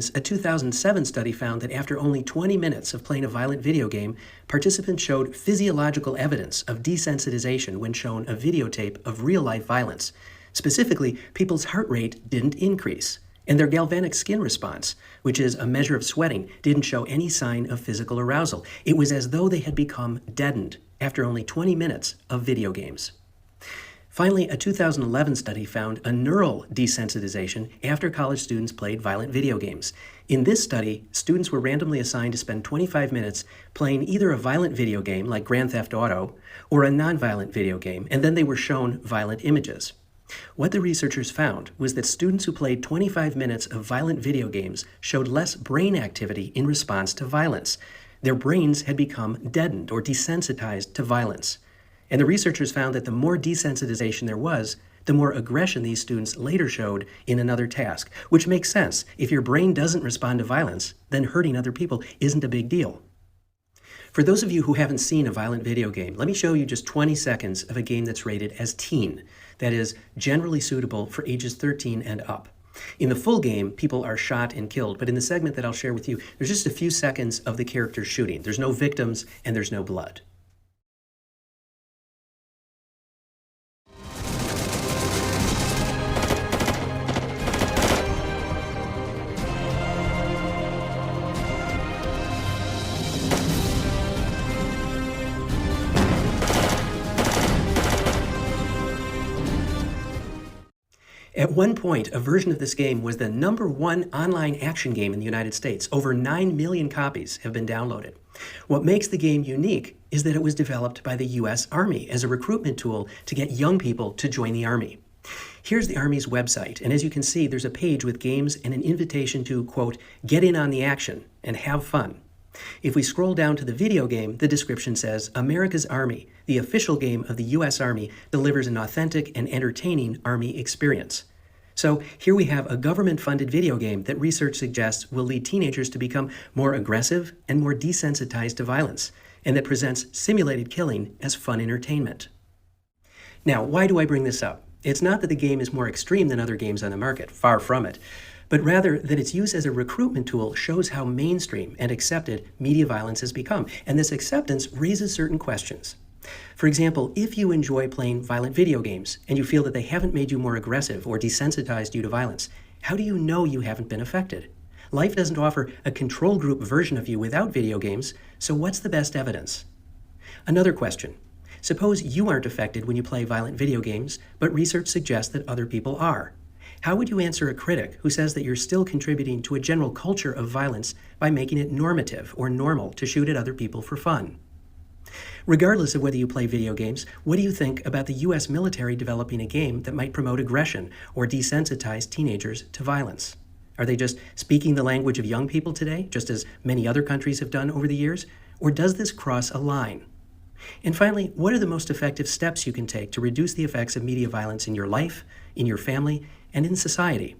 brains, a 2007 study found that after only 20 minutes of playing a violent video game, participants showed physiological evidence of desensitization when shown a videotape of real-life violence. Specifically, people's heart rate didn't increase, and their galvanic skin response, which is a measure of sweating, didn't show any sign of physical arousal. It was as though they had become deadened after only 20 minutes of video games. Finally, a 2011 study found a neural desensitization after college students played violent video games. In this study, students were randomly assigned to spend 25 minutes playing either a violent video game like Grand Theft Auto or a nonviolent video game, and then they were shown violent images. What the researchers found was that students who played 25 minutes of violent video games showed less brain activity in response to violence. Their brains had become deadened or desensitized to violence. And the researchers found that the more desensitization there was, the more aggression these students later showed in another task, which makes sense. If your brain doesn't respond to violence, then hurting other people isn't a big deal. For those of you who haven't seen a violent video game, let me show you just 20 seconds of a game that's rated as teen, that is, generally suitable for ages 13 and up. In the full game, people are shot and killed, but in the segment that I'll share with you, there's just a few seconds of the characters shooting. There's no victims and there's no blood. At one point, a version of this game was the #1 online action game in the United States. Over 9 million copies have been downloaded. What makes the game unique is that it was developed by the U.S. Army as a recruitment tool to get young people to join the Army. Here's the Army's website, and as you can see, there's a page with games and an invitation to, quote, get in on the action and have fun. If we scroll down to the video game, the description says, America's Army, the official game of the U.S. Army, delivers an authentic and entertaining Army experience. So here we have a government-funded video game that research suggests will lead teenagers to become more aggressive and more desensitized to violence, and that presents simulated killing as fun entertainment. Now, why do I bring this up? It's not that the game is more extreme than other games on the market, far from it, but rather that its use as a recruitment tool shows how mainstream and accepted media violence has become, and this acceptance raises certain questions. For example, if you enjoy playing violent video games and you feel that they haven't made you more aggressive or desensitized you to violence, how do you know you haven't been affected? Life doesn't offer a control group version of you without video games, so what's the best evidence? Another question. Suppose you aren't affected when you play violent video games, but research suggests that other people are. How would you answer a critic who says that you're still contributing to a general culture of violence by making it normative or normal to shoot at other people for fun? Regardless of whether you play video games, what do you think about the U.S. military developing a game that might promote aggression or desensitize teenagers to violence? Are they just speaking the language of young people today, just as many other countries have done over the years? Or does this cross a line? And finally, what are the most effective steps you can take to reduce the effects of media violence in your life, in your family, and in society?